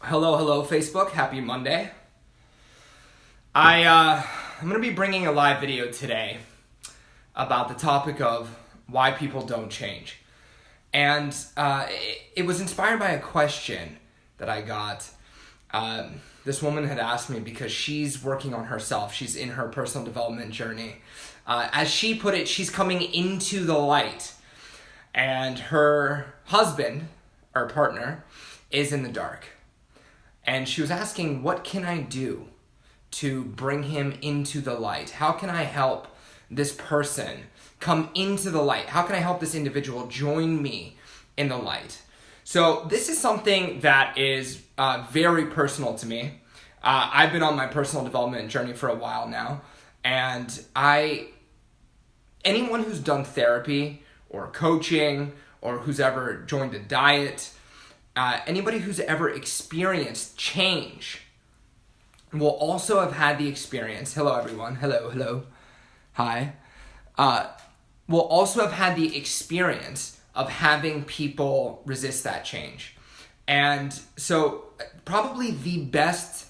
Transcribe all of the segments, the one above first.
Hello, Facebook. Happy Monday. I'm going to be bringing a live video today about the topic of why people don't change. And it was inspired by a question that I got. This woman had asked me because she's working on herself. She's in her personal development journey. As she put it, she's coming into the light. And her husband, or partner, is in the dark. And she was asking, what can I do to bring him into the light? How can I help this person come into the light? How can I help this individual join me in the light? So this is something that is very personal to me. I've been on my personal development journey for a while now. And anyone who's done therapy or coaching or who's ever joined a diet, anybody who's ever experienced change will also have had the experience. Hello, everyone. Hello. Hi. Will also have had the experience of having people resist that change. And so probably the best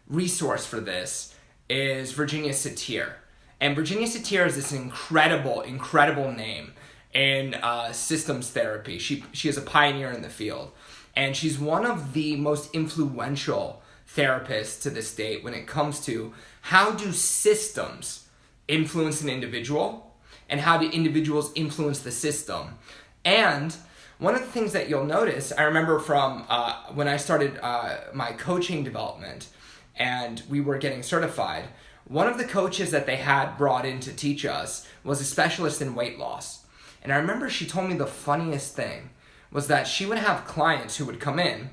resource for this is Virginia Satir. And Virginia Satir is this incredible name in systems therapy. She is a pioneer in the field. And she's one of the most influential therapists to this date when it comes to how do systems influence an individual and how do individuals influence the system. And one of the things that you'll notice, I remember from when I started my coaching development and we were getting certified, one of the coaches that they had brought in to teach us was a specialist in weight loss. And I remember she told me the funniest thing was that she would have clients who would come in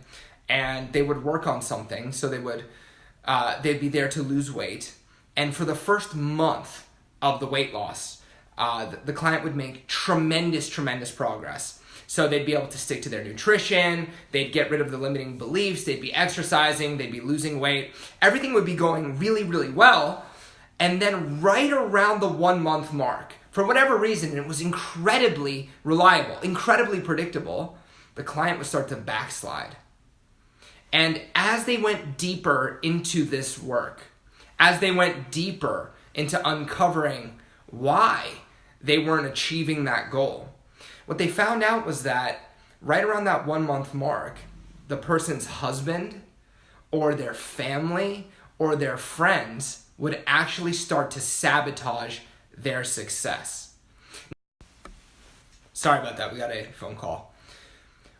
and they would work on something. So they'd be there to lose weight. And for the first month of the weight loss, the client would make tremendous progress. So they'd be able to stick to their nutrition, they'd get rid of the limiting beliefs, they'd be exercising, they'd be losing weight. Everything would be going really well. And then right around the 1 month mark, for whatever reason, it was incredibly reliable, incredibly predictable, the client would start to backslide. And as they went deeper into this work, as they went deeper into uncovering why they weren't achieving that goal, what they found out was that right around that 1 month mark, the person's husband or their family or their friends would actually start to sabotage their success. Sorry about that, we got a phone call.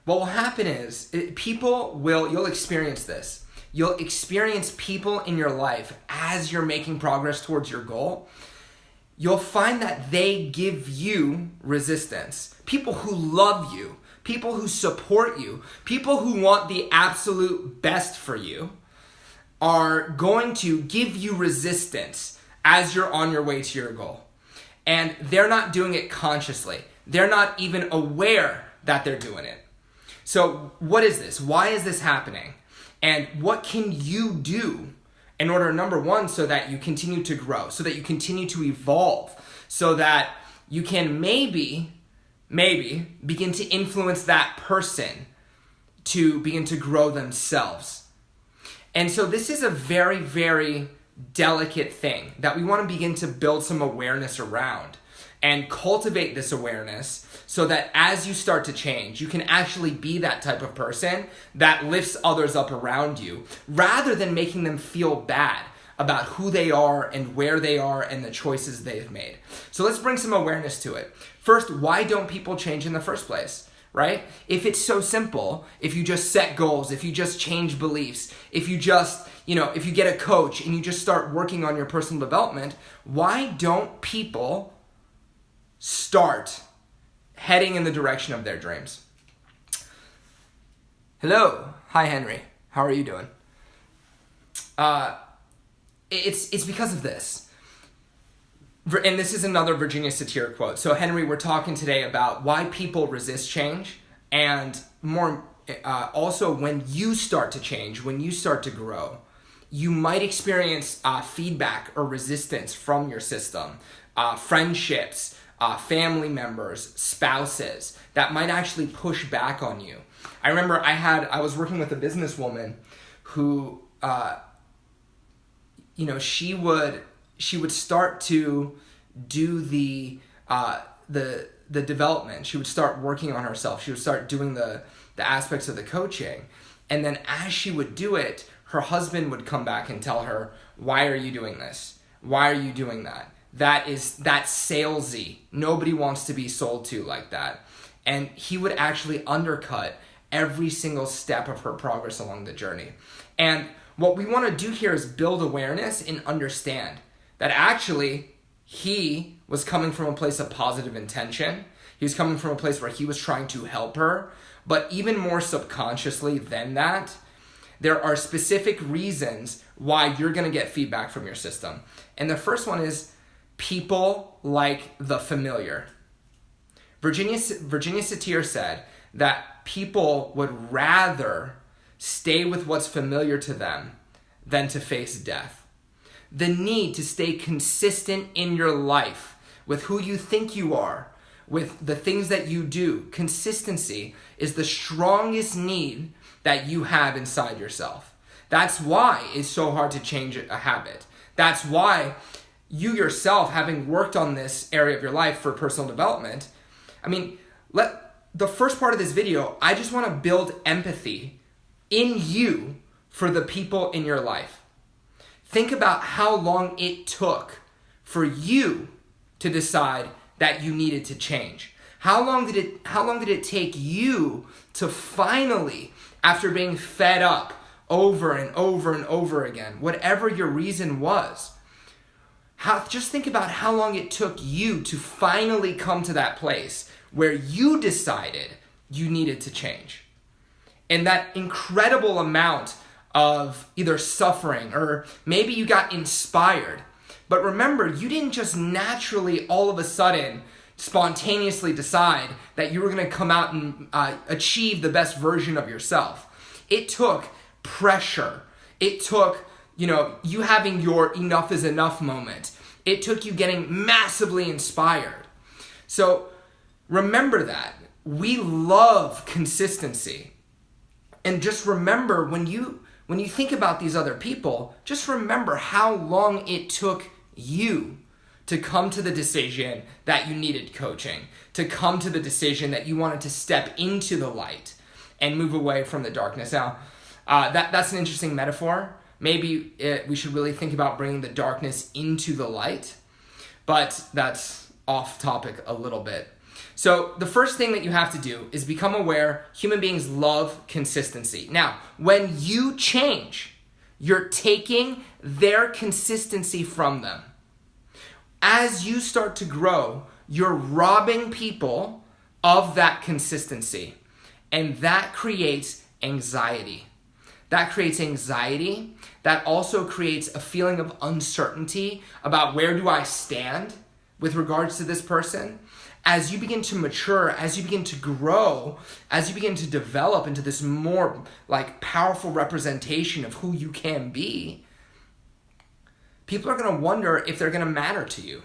What will happen is, you'll experience this. You'll experience people in your life as you're making progress towards your goal. You'll find that they give you resistance. People who love you, people who support you, people who want the absolute best for you are going to give you resistance as you're on your way to your goal. And they're not doing it consciously. They're not even aware that they're doing it. So what is this? Why is this happening? And what can you do in order, number one, so that you continue to grow, so that you continue to evolve, so that you can maybe begin to influence that person to begin to grow themselves. And so this is a very delicate thing that we want to begin to build some awareness around and cultivate this awareness so that as you start to change, you can actually be that type of person that lifts others up around you rather than making them feel bad about who they are and where they are and the choices they've made. So let's bring some awareness to it. First, why don't people change in the first place? Right? If it's so simple, if you just set goals, if you just change beliefs, if you just, if you get a coach and you just start working on your personal development, why don't people start heading in the direction of their dreams? Hello. Hi, Henry. How are you doing? It's because of this. And this is another Virginia Satir quote. So Henry, we're talking today about why people resist change, and more also when you start to change, when you start to grow, you might experience feedback or resistance from your system, friendships, family members, spouses that might actually push back on you. I remember I was working with a businesswoman who, she would start to do the development. She would start working on herself. She would start doing the aspects of the coaching. And then as she would do it, her husband would come back and tell her, why are you doing this? Why are you doing that? That's salesy. Nobody wants to be sold to like that. And he would actually undercut every single step of her progress along the journey. And what we want to do here is build awareness and understand that actually he was coming from a place of positive intention. He was coming from a place where he was trying to help her. But even more subconsciously than that, there are specific reasons why you're going to get feedback from your system. And the first one is people like the familiar. Virginia Satir said that people would rather stay with what's familiar to them than to face death. The need to stay consistent in your life with who you think you are, with the things that you do, consistency is the strongest need that you have inside yourself. That's why it's so hard to change a habit. That's why you yourself, having worked on this area of your life for personal development, the first part of this video, I just want to build empathy in you for the people in your life. Think about how long it took for you to decide that you needed to change. How long did it take you to finally, after being fed up over and over and over again, whatever your reason was, just think about how long it took you to finally come to that place where you decided you needed to change. And that incredible amount of either suffering or maybe you got inspired. But remember, you didn't just naturally all of a sudden spontaneously decide that you were going to come out and achieve the best version of yourself. It took pressure. It took, you having your enough is enough moment. It took you getting massively inspired. So remember that. We love consistency. And just remember, when you think about these other people, just remember how long it took you to come to the decision that you needed coaching, to come to the decision that you wanted to step into the light and move away from the darkness. Now, that's an interesting metaphor. Maybe we should really think about bringing the darkness into the light, but that's off topic a little bit. So the first thing that you have to do is become aware human beings love consistency. Now, when you change, you're taking their consistency from them. As you start to grow, you're robbing people of that consistency. And that creates anxiety. That creates anxiety. That also creates a feeling of uncertainty about where do I stand with regards to this person. As you begin to mature, as you begin to grow, as you begin to develop into this more powerful representation of who you can be, people are going to wonder if they're going to matter to you.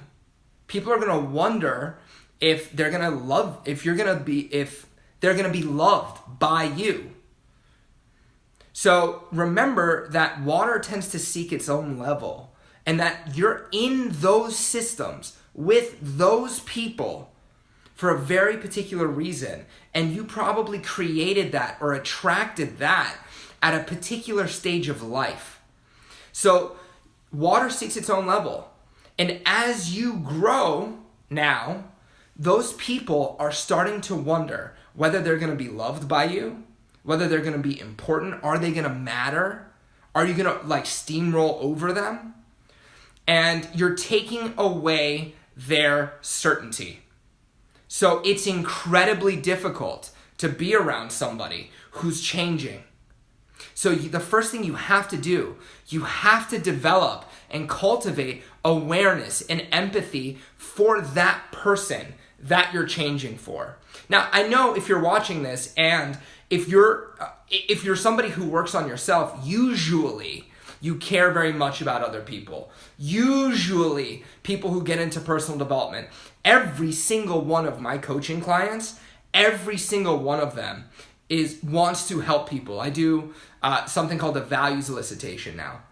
People are going to wonder if they're going to be loved by you. So remember that water tends to seek its own level, and that you're in those systems with those people for a very particular reason. And you probably created that or attracted that at a particular stage of life. So water seeks its own level. And as you grow now, those people are starting to wonder whether they're going to be loved by you, whether they're going to be important. Are they going to matter? Are you going to steamroll over them? And you're taking away their certainty. So it's incredibly difficult to be around somebody who's changing. So the first thing you have to do, you have to develop and cultivate awareness and empathy for that person that you're changing for. Now, I know if you're watching this and if you're somebody who works on yourself, usually you care very much about other people. Usually, people who get into personal development, every single one of my coaching clients, every single one of them wants to help people. I do something called a values elicitation now.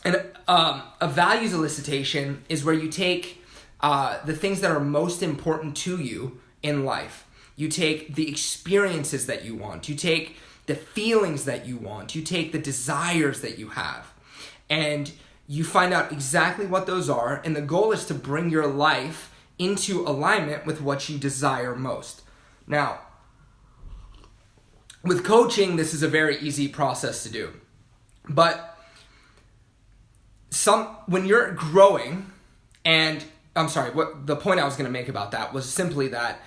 And a values elicitation is where you take the things that are most important to you in life. You take the experiences that you want. You take the feelings that you want. You take the desires that you have. And you find out exactly what those are. And the goal is to bring your life into alignment with what you desire most. Now, with coaching, this is a very easy process to do. But when you're growing, and what the point I was going to make about that was simply that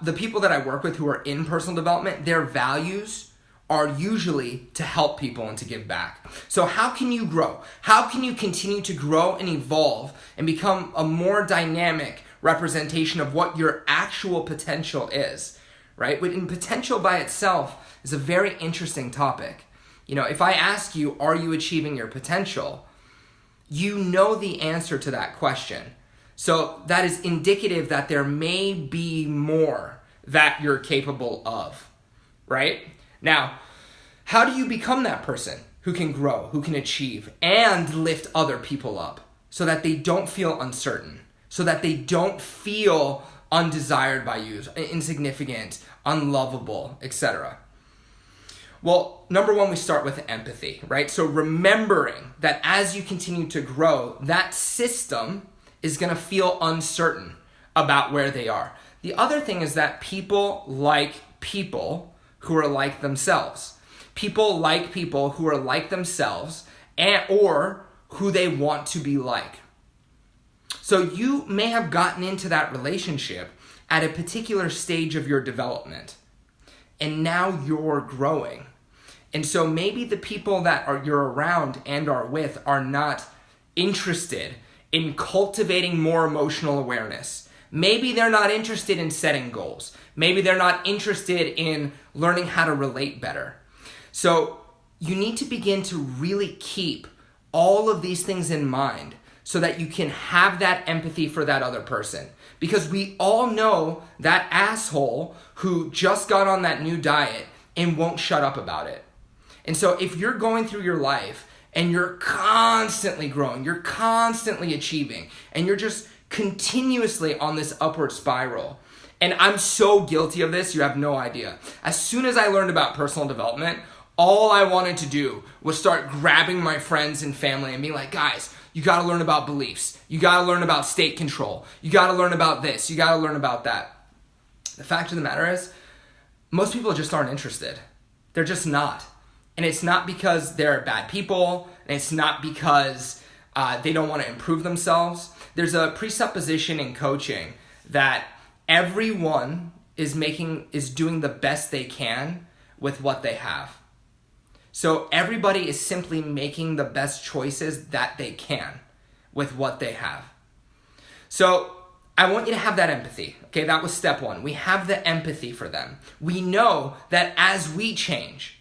the people that I work with who are in personal development, their values are usually to help people and to give back. So how can you grow? How can you continue to grow and evolve and become a more dynamic representation of what your actual potential is, right? And potential by itself is a very interesting topic. If I ask you, are you achieving your potential? You know the answer to that question. So that is indicative that there may be more that you're capable of, right? Now, how do you become that person who can grow, who can achieve, and lift other people up so that they don't feel uncertain, so that they don't feel undesired by you, insignificant, unlovable, etc.? Well, number one, we start with empathy, right? So remembering that as you continue to grow, that system is going to feel uncertain about where they are. The other thing is that people like people who are like themselves. People like people who are like themselves or who they want to be like. So you may have gotten into that relationship at a particular stage of your development, and now you're growing. And so maybe the people that you're around and are with are not interested in cultivating more emotional awareness. Maybe they're not interested in setting goals. Maybe they're not interested in learning how to relate better. So you need to begin to really keep all of these things in mind so that you can have that empathy for that other person. Because we all know that asshole who just got on that new diet and won't shut up about it. And so if you're going through your life and you're constantly growing, you're constantly achieving, and you're just continuously on this upward spiral, and I'm so guilty of this, you have no idea. As soon as I learned about personal development, all I wanted to do was start grabbing my friends and family and being like, guys, you got to learn about beliefs. You got to learn about state control. You got to learn about this. You got to learn about that. The fact of the matter is, most people just aren't interested. They're just not. And it's not because they're bad people, and it's not because they don't want to improve themselves. There's a presupposition in coaching that everyone is doing the best they can with what they have. So everybody is simply making the best choices that they can with what they have. So I want you to have that empathy. Okay, that was step one. We have the empathy for them. We know that as we change,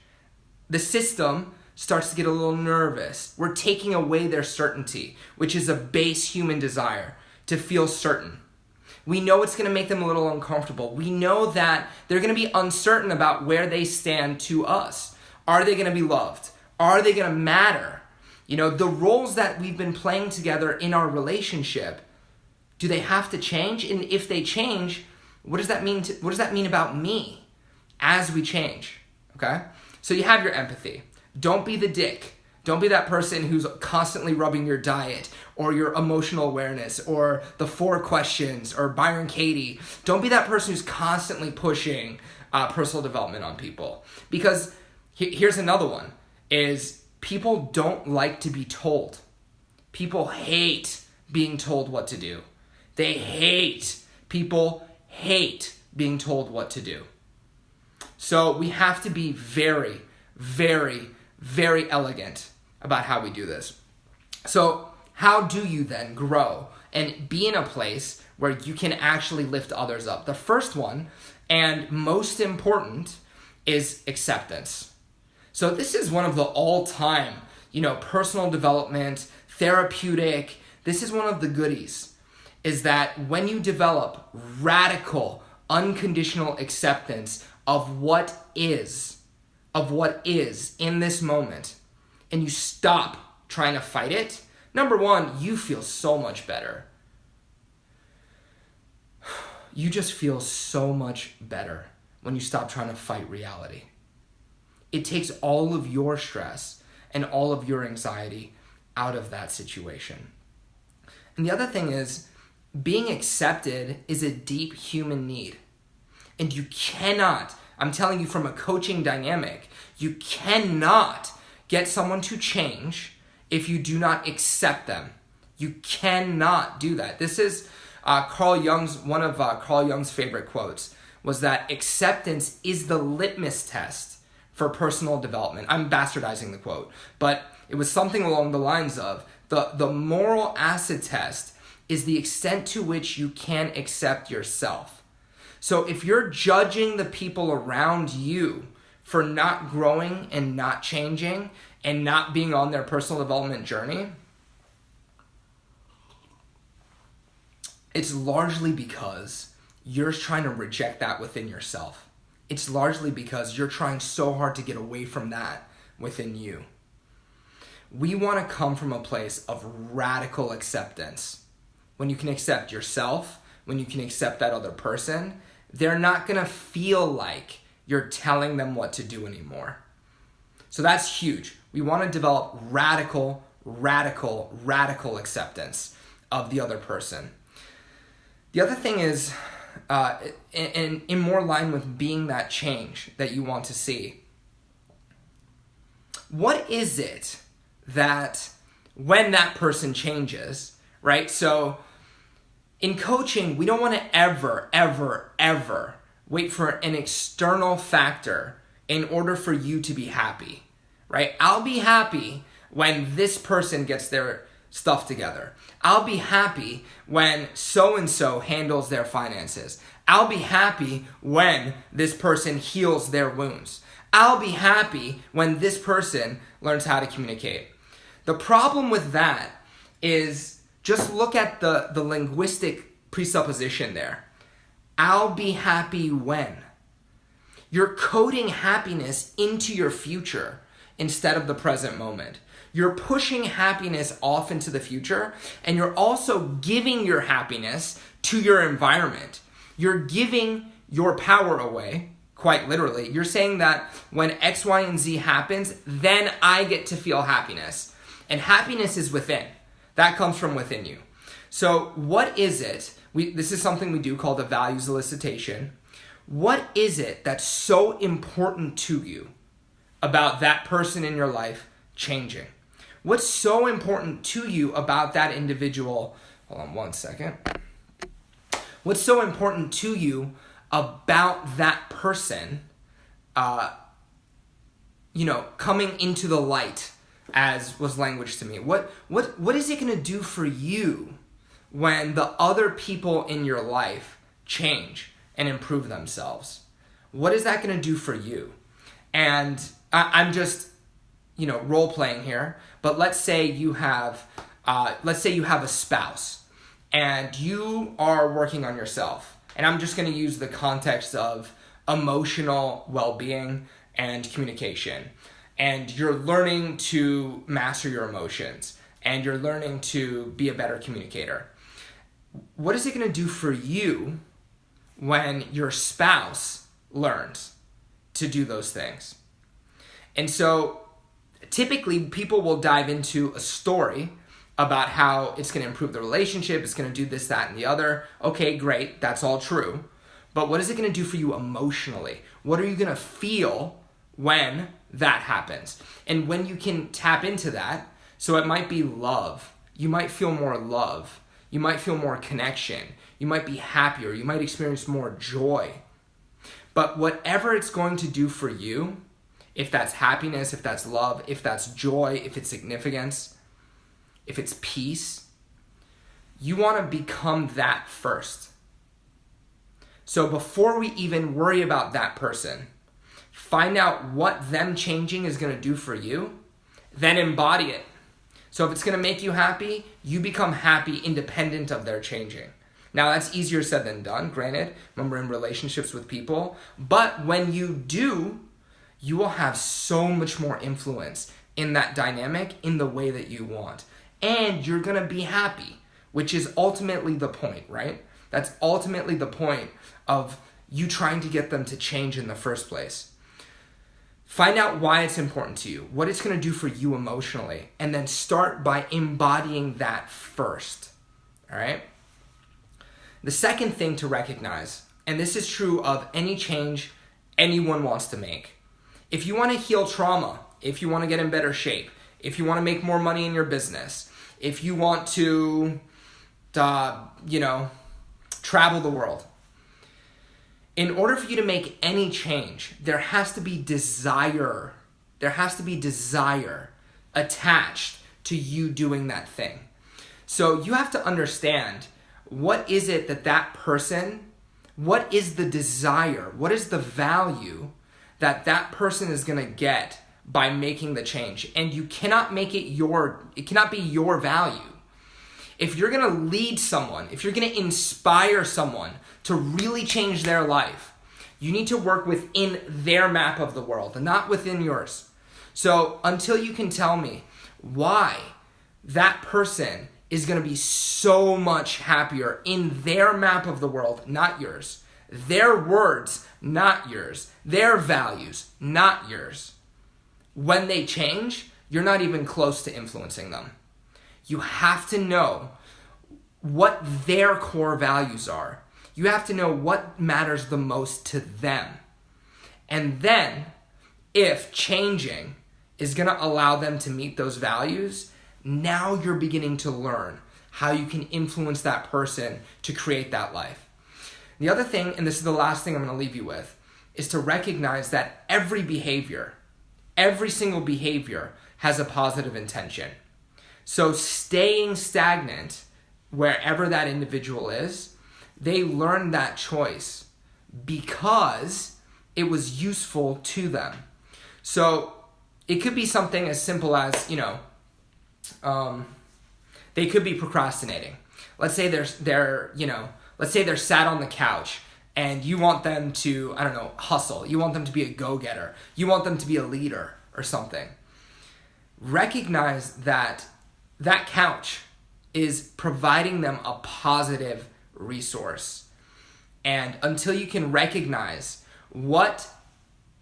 the system starts to get a little nervous. We're taking away their certainty, which is a base human desire to feel certain. We know it's going to make them a little uncomfortable. We know that they're going to be uncertain about where they stand to us. Are they going to be loved? Are they going to matter? The roles that we've been playing together in our relationship, do they have to change? And if they change, what does that mean? What does that mean about me as we change? Okay? So you have your empathy. Don't be the dick. Don't be that person who's constantly rubbing your diet or your emotional awareness or the 4 questions or Byron Katie. Don't be that person who's constantly pushing personal development on people. Because here's another one, is people don't like to be told. People hate being told what to do. People hate being told what to do. So we have to be very, very, very elegant about how we do this. So how do you then grow and be in a place where you can actually lift others up? The first one, and most important, is acceptance. So this is one of the all-time, personal development, therapeutic, this is one of the goodies, is that when you develop radical, unconditional acceptance of what is in this moment, and you stop trying to fight it, number one, you feel so much better. You just feel so much better when you stop trying to fight reality. It takes all of your stress and all of your anxiety out of that situation. And the other thing is, being accepted is a deep human need. And you cannot, I'm telling you from a coaching dynamic, you cannot get someone to change if you do not accept them. You cannot do that. This is one of Carl Jung's favorite quotes was that acceptance is the litmus test for personal development. I'm bastardizing the quote, but it was something along the lines of the moral acid test is the extent to which you can accept yourself. So if you're judging the people around you for not growing and not changing and not being on their personal development journey, it's largely because you're trying to reject that within yourself. It's largely because you're trying so hard to get away from that within you. We want to come from a place of radical acceptance. When you can accept yourself, when you can accept that other person, they're not going to feel like you're telling them what to do anymore. So that's huge. We want to develop radical acceptance of the other person. The other thing is, in more line with being that change that you want to see, what is it that when that person changes, right? So in coaching, we don't want to ever wait for an external factor in order for you to be happy, right? I'll be happy when this person gets their stuff together. I'll be happy when so-and-so handles their finances. I'll be happy when this person heals their wounds. I'll be happy when this person learns how to communicate. The problem with that is just look at the linguistic presupposition there. I'll be happy when. You're coding happiness into your future instead of the present moment. You're pushing happiness off into the future, and you're also giving your happiness to your environment. You're giving your power away, quite literally. You're saying that when X, Y, and Z happens, then I get to feel happiness. And happiness is within. That comes from within you. So what is it? This is something we do called a value solicitation. What is it that's so important to you about that person in your life changing? What's so important to you about that individual? Hold on one second. What's so important to you about that person, coming into the light, as was language to me? What is it going to do for you when the other people in your life change and improve themselves? What is that going to do for you? And I'm just, role playing here. But let's say you have a spouse and you are working on yourself. And I'm just going to use the context of emotional well-being and communication. And you're learning to master your emotions and you're learning to be a better communicator. What is it going to do for you when your spouse learns to do those things? And so typically people will dive into a story about how it's going to improve the relationship, it's going to do this, that, and the other. Okay, great, that's all true. But what is it going to do for you emotionally? What are you going to feel when that happens? And when you can tap into that, so it might be love. You might feel more love. You might feel more connection. You might be happier. You might experience more joy. But whatever it's going to do for you, if that's happiness, if that's love, if that's joy, if it's significance, if it's peace, you want to become that first. So before we even worry about that person, find out what them changing is going to do for you, then embody it. So if it's going to make you happy, you become happy independent of their changing. Now, that's easier said than done, granted, when we're in relationships with people. But when you do, you will have so much more influence in that dynamic in the way that you want. And you're going to be happy, which is ultimately the point, right? That's ultimately the point of you trying to get them to change in the first place. Find out why it's important to you, what it's going to do for you emotionally, and then start by embodying that first, all right? The second thing to recognize, and this is true of any change anyone wants to make. If you want to heal trauma, if you want to get in better shape, if you want to make more money in your business, if you want to, travel the world, in order for you to make any change, there has to be desire. There has to be desire attached to you doing that thing. So you have to understand, what is it that person, what is the desire, what is the value that person is going to get by making the change? And you cannot make it cannot be your value. If you're going to lead someone, if you're going to inspire someone to really change their life, you need to work within their map of the world and not within yours. So until you can tell me why that person is going to be so much happier in their map of the world, not yours, their words, not yours, their values, not yours, when they change, you're not even close to influencing them. You have to know what their core values are. You have to know what matters the most to them. And then, if changing is going to allow them to meet those values, now you're beginning to learn how you can influence that person to create that life. The other thing, and this is the last thing I'm going to leave you with, is to recognize that every behavior, every single behavior has a positive intention. So staying stagnant wherever that individual is, they learned that choice because it was useful to them. So it could be something as simple as, they could be procrastinating. Let's say let's say they're sat on the couch and you want them to, hustle. You want them to be a go-getter. You want them to be a leader or something. Recognize that couch is providing them a positive resource. And until you can recognize what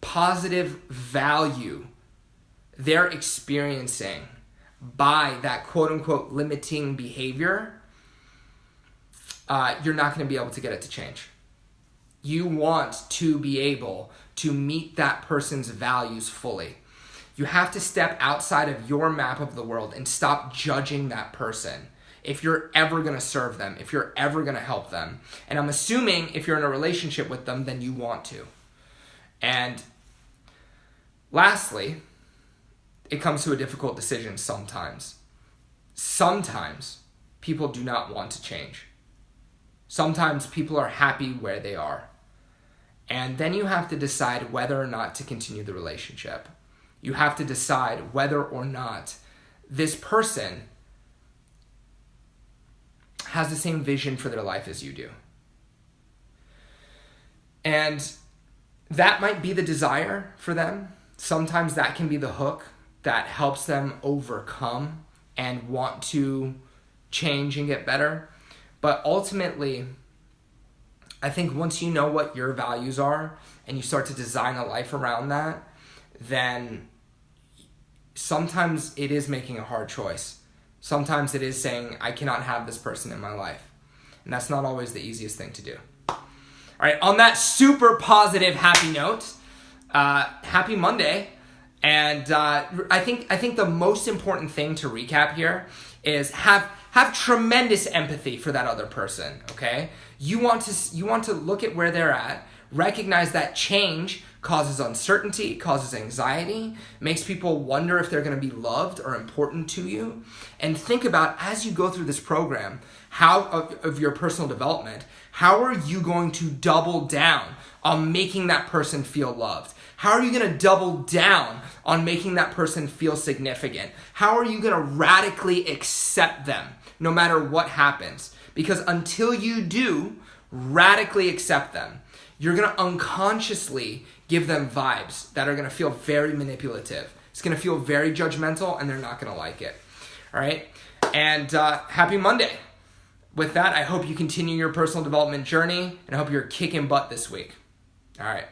positive value they're experiencing by that quote-unquote limiting behavior, you're not going to be able to get it to change. You want to be able to meet that person's values fully. You have to step outside of your map of the world and stop judging that person if you're ever going to serve them, if you're ever going to help them. And I'm assuming if you're in a relationship with them, then you want to. And lastly, it comes to a difficult decision sometimes. Sometimes people do not want to change. Sometimes people are happy where they are. And then you have to decide whether or not to continue the relationship. You have to decide whether or not this person has the same vision for their life as you do. And that might be the desire for them. Sometimes that can be the hook that helps them overcome and want to change and get better. But ultimately, I think once you know what your values are and you start to design a life around that, then sometimes it is making a hard choice. Sometimes it is saying, I cannot have this person in my life. And that's not always the easiest thing to do. All right, on that super positive, happy note, happy Monday. And I think the most important thing to recap here is have tremendous empathy for that other person, okay? You want to look at where they're at, recognize that change causes uncertainty, causes anxiety, makes people wonder if they're going to be loved or important to you. And think about, as you go through this program, of your personal development, how are you going to double down on making that person feel loved? How are you going to double down on making that person feel significant? How are you going to radically accept them no matter what happens? Because until you do radically accept them, you're going to unconsciously give them vibes that are going to feel very manipulative. It's going to feel very judgmental, and they're not going to like it. All right? And happy Monday. With that, I hope you continue your personal development journey, and I hope you're kicking butt this week. All right.